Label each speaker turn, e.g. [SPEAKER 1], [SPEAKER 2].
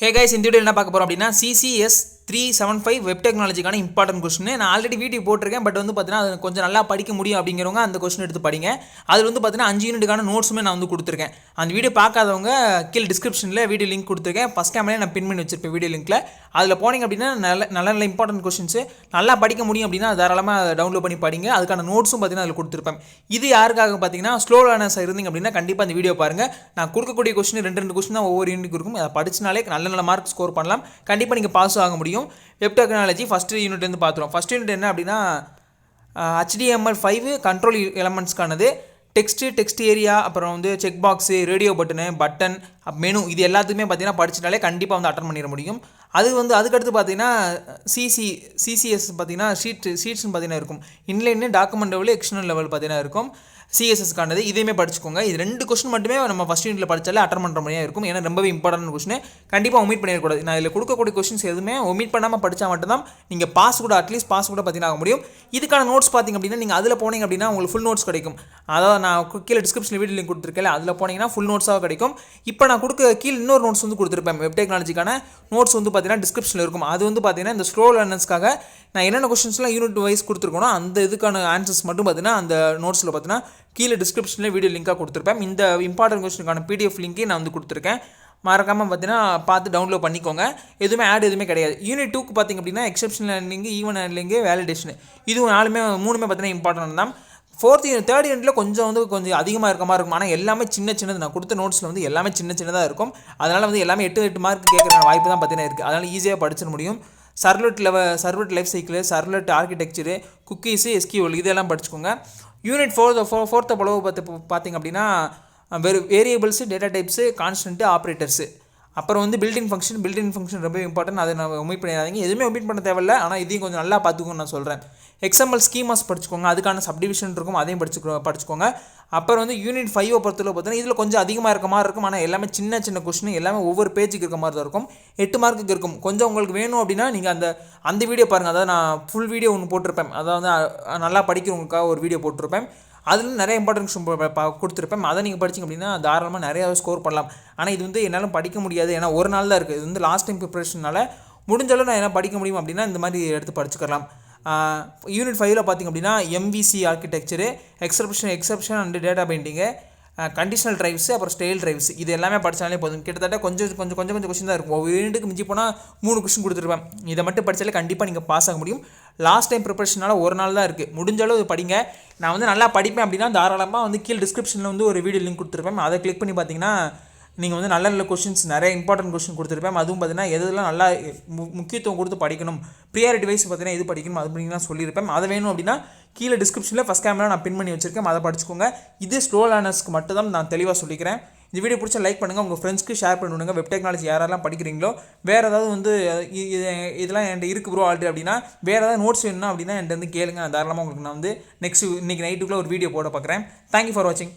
[SPEAKER 1] Hey guys, இந்த வீடியோல என்ன பார்க்க போறோம் அப்படின்னா CCS 375 வெப் டெக்னாலஜிக்கான இம்பார்ட்டன்ட் क्वेश्चन. நான் ஆல்ரெடி வீடியோ போட்டுருக்கேன். பட் வந்து பார்த்தீங்கன்னா அது கொஞ்சம் நல்லா படிக்க முடியும் அப்படிங்கிறவங்க அந்த क्वेश्चन எடுத்து படிங்க. அதில் வந்து பார்த்தீங்கன்னா 5 யூனிட்டுக்கான நோட்ஸுமே நான் வந்து கொடுத்துருக்கேன். அந்த வீடியோ பார்க்காதவங்க கீழே டிஸ்கிரிப்ஷனில் வீடியோ லிங்க் கொடுத்துருக்கேன். ஃபஸ்ட் கேமரா நான் பின் பண்ணி வச்சிருப்பேன் வீடியோ லிங்க்கில். அதில் போனீங்க அப்படின்னா நல்ல இம்பார்ட்டன்ட் கொஸ்டின்ஸ் நல்லா படிக்க முடியும் அப்படின்னா தாராளமாக டவுன்லோட் பண்ணி படிங்க. அதுக்கான நோட்ஸும் பார்த்தீங்கன்னா அதில் கொடுத்துருப்பேன். இது யாருக்காக பார்த்தீங்கன்னா ஸ்லோ லேர்னர்ஸ் இருந்தீங்க அப்படின்னா கண்டிப்பாக அந்த வீடியோ பாருங்கள். நான் கொடுக்கக்கூடிய கொஸ்டின் ரெண்டு கொஸ்டின் தான் ஒவ்வொரு யூனிட்டுக்கு இருக்கும். அதை படிச்சினாலே நல்ல மார்க் ஸ்கோர் பண்ணலாம். கண்டிப்பாக நீங்கள் பாஸ் ஆக முடியும். வெப் டெக்னாலஜி ஃபஸ்ட் யூனிட் வந்து பார்த்துருவோம். ஃபஸ்ட் யூனிட் என்ன அப்படின்னா HTML5 கண்ட்ரோல் எலமெண்ட்ஸ்க்கானது. டெக்ஸ்ட் ஏரியா, அப்புறம் வந்து check box, radio button, menu, இது எல்லாத்துக்குமே பார்த்தீங்கன்னா படிச்சிட்டாலே கண்டிப்பாக வந்து அட்டன் பண்ணிட முடியும். அதுக்கடுத்து பார்த்தீங்கன்னா சிசிஎஸ் பார்த்தீங்கன்னா ஷீட்ஸ்னு பார்த்தீங்கன்னா இருக்கும். Inline document level, external level பார்த்தீங்கன்னா இருக்கும். சிஎஸ்எஸ்க்கானது இதையுமே படிச்சுக்கோங்க. இது 2 கொஸ்டின் மட்டுமே நம்ம ஃபஸ்ட் யூனிட்டில் படித்தாலே அட்டன் பண்ணுற மாதிரியாக இருக்கும். ஏன்னா ரொம்பவே இம்பார்ட்டன்ட் கொஸ்டின், கண்டிப்பாக ஒமிட் பண்ணிடக்கூடாது. நான் இதில் கொடுக்கக்கூடிய கொஸ்டின்ஸ் எதுவுமே ஒமிட் பண்ணாமல் படித்தா மட்டும்தான் நீங்கள் அட்லீஸ்ட் பாஸ் கூட பார்த்தீங்கன்னா ஆக முடியும். இதுக்கான நோட்ஸ் பார்த்திங்க அப்படின்னா நீங்கள் அதில் போனீங்க அப்படின்னா உங்களுக்கு ஃபுல் நோட்ஸ் கிடைக்கும். அதாவது நான் கீழே டிஸ்கிரிப்ஷனில் வீடியோ லிங்க் கொடுத்துருக்கேன், அதில் போனீங்கன்னா ஃபுல் நோட்ஸாக கிடைக்கும். இப்போ நான் கீழே இன்னொரு நோட்ஸ் வந்து கொடுத்துருப்பேன். வெப் டெக்னாலஜிக்கான நோட்ஸ் வந்து பார்த்தீங்கன்னா டிஸ்கிரிப்ஷனில் இருக்கும். அது வந்து பார்த்தீங்கன்னா இந்த ஸ்லோ லேர்னர்ஸ்க்காக நான் என்னென்ன கொஸ்டின்ஸ்லாம் யூனிட் வைஸ் கொடுத்துருக்கோனோ அந்த இதுக்கான ஆன்சர்ஸ் மட்டும் பார்த்தீங்கன்னா அந்த நோட்ஸில் பார்த்தீங்கன்னா கீழே டிஸ்கிரிப்ஷனில் வீடியோ லிங்காக கொடுத்துருப்பேன். இந்த இம்பார்ட்டன்ட் கொஸ்டினுக்கான PDF லிங்கையும் நான் வந்து கொடுத்துருக்கேன். மறக்காமல் பார்த்தீங்கன்னா பார்த்து டவுன்லோட் பண்ணிக்கோங்க. எதுவுமே கிடையாது. யூனிட் 2க்கு பார்த்திங்க அப்படின்னா exceptional handling, even handling, validation, இதுவும் மூணுமே பார்த்தீங்கன்னா இம்பார்ட்டன்ட் தான். தேர்ட் யூனிட்டில் கொஞ்சம் அதிகமாக இருக்க மாதிரி இருக்கும். ஆனால் எல்லாமே சின்னது. நான் கொடுத்த நோட்ஸில் வந்து எல்லாமே சின்னதாக இருக்கும். அதனால் வந்து எல்லாமே 8 மார்க் கேட்குற வாய்ப்பு தான் பார்த்தீங்கன்னா இருக்குது. அதனால் ஈஸியாக படிச்சிட முடியும். சர்வலெட் life cycle, சர்வலெட் architecture, cookies, SQL இதெல்லாம் படிச்சுக்கோங்க. யூனிட் 4th அளவு பார்த்திங்க அப்படின்னா variables, data types, constant, operators, அப்புறம் வந்து பில்டிங் ஃபங்க்ஷன் ரொம்ப இம்பார்ட்டன்ட். அதை நான் ஒமிட் பண்ணிடாதீங்க. எதுவுமே ஒமிட் பண்ண தேவையில்லை. ஆனால் இதையும் கொஞ்சம் நல்லா பார்த்துக்கோன்னு நான் சொல்கிறேன். XML ஸ்கீமாஸ் படிச்சுக்கோங்க. அதுக்கான சப்டிவிஷன் இருக்கும், அதையும் படிச்சுக்கோங்க. அப்புறம் வந்து யூனிட் 5 பொறுத்தவரை பார்த்தீங்கன்னா இதில் கொஞ்சம் அதிகமாக இருக்க மாதிரி இருக்கும். ஆனால் எல்லாமே சின்ன கொஸ்டின், எல்லாமே ஒவ்வொரு பேஜுக்கு இருக்க மாதிரி தான் இருக்கும். 8 மார்க்குக்கு இருக்கும். கொஞ்சம் உங்களுக்கு வேணும் அப்படின்னா நீங்கள் அந்த வீடியோ பாருங்கள். அதாவது நான் ஃபுல் வீடியோ ஒன்று போட்டிருப்பேன். அதாவது நல்லா படிக்கிறவங்களுக்காக ஒரு வீடியோ போட்டிருப்பேன். அதில் நிறைய இம்பார்ட்டன்ஸ் கொடுத்துருப்பேன். அதை நீங்கள் படிச்சிங்க அப்படின்னா தாராளமாக நிறையா ஸ்கோர் பண்ணலாம். ஆனால் இது வந்து என்னால் படிக்க முடியாது. ஏன்னா ஒரு நாள் தான் இருக்குது. இது வந்து லாஸ்ட் டைம் ப்ரிப்பரேஷனால் முடிஞ்சாலும் நான் என்ன படிக்க முடியும் அப்படின்னா இந்த மாதிரி எடுத்து படிச்சுக்கலாம். யூனிட் 5ல் பார்த்திங்க அப்படின்னா MVC architecture, exception and data binding, conditional drives, அப்புறம் ஸ்டைல் ட்ரைவ்ஸ், இது எல்லாமே படித்தாலே போதும். கிட்டத்தட்ட கொஞ்சம் கொஸ்டின் தான் இருக்கும். ஒவ்வொரு யூனிட்டுக்கு மிஞ்சி போனால் 3 கொஸ்டின் கொடுத்துருப்பேன். இதை மட்டும் படித்தாலே கண்டிப்பாக நீங்கள் பாஸ் ஆக முடியும். லாஸ்ட் டைம் ப்ரிப்பரேஷனால் ஒரு நாள் தான் இருக்குது. முடிஞ்சாலும் இது படிங்க. நான் வந்து நல்லா படிப்பேன் அப்படின்னா தாராளமாக வந்து கீழே டிஸ்கிரிப்ஷனில் வந்து ஒரு வீடியோ லிங்க் கொடுத்துருப்பேன். அதை கிளிக் பண்ணி பார்த்தீங்கன்னா நீங்கள் வந்து நல்ல கொஸ்டின்ஸ், நிறைய இம்பார்ட்டன்ட் கொஸ்டின் கொடுத்துருப்பேன். அதுவும் பார்த்தீங்கன்னா எதெல்லாம் நல்லா முக்கியத்துவம் கொடுத்து படிக்கணும், ப்ரியாரிட்டி வைஸ் பார்த்தீங்கன்னா எது படிக்கணும் அது அப்படின்னா சொல்லியிருப்பேன். அதை வேணும் அப்படின்னா கீழே டிஸ்கிரிப்ஷனில் ஃபஸ்ட் கேமரா நான் பின் பண்ணி வச்சிருக்கேன், அதை படிச்சுக்கோங்க. இது ஸ்லோ லேர்னர்ஸ்க்கு மட்டும் தான் நான் தெளிவாக சொல்லிக்கிறேன். இந்த வீடியோ பிடிச்சா லைக் பண்ணுங்கள், உங்கள் ஃப்ரெண்ட்ஸ்க்கு ஷேர் பண்ணுங்க. வெப் டெக்னாலஜி யாரெல்லாம் படிக்கிறீங்களோ, வேறு ஏதாவது வந்து இதெல்லாம் என்கிட்ட இருக்குது ப்ரோ ஆல்ரெடி அப்படின்னா, வேறு ஏதாவது நோட்ஸ் வேணும்னா அப்படின்னா என்கிட்ட வந்து கேளுங்க. தாராளமாக உங்களுக்கு நான் வந்து இன்னைக்கு நைட்டுக்குள்ளே ஒரு வீடியோ போட பார்க்குறேன். தேங்க்யூ ஃபார் வாட்சிங்.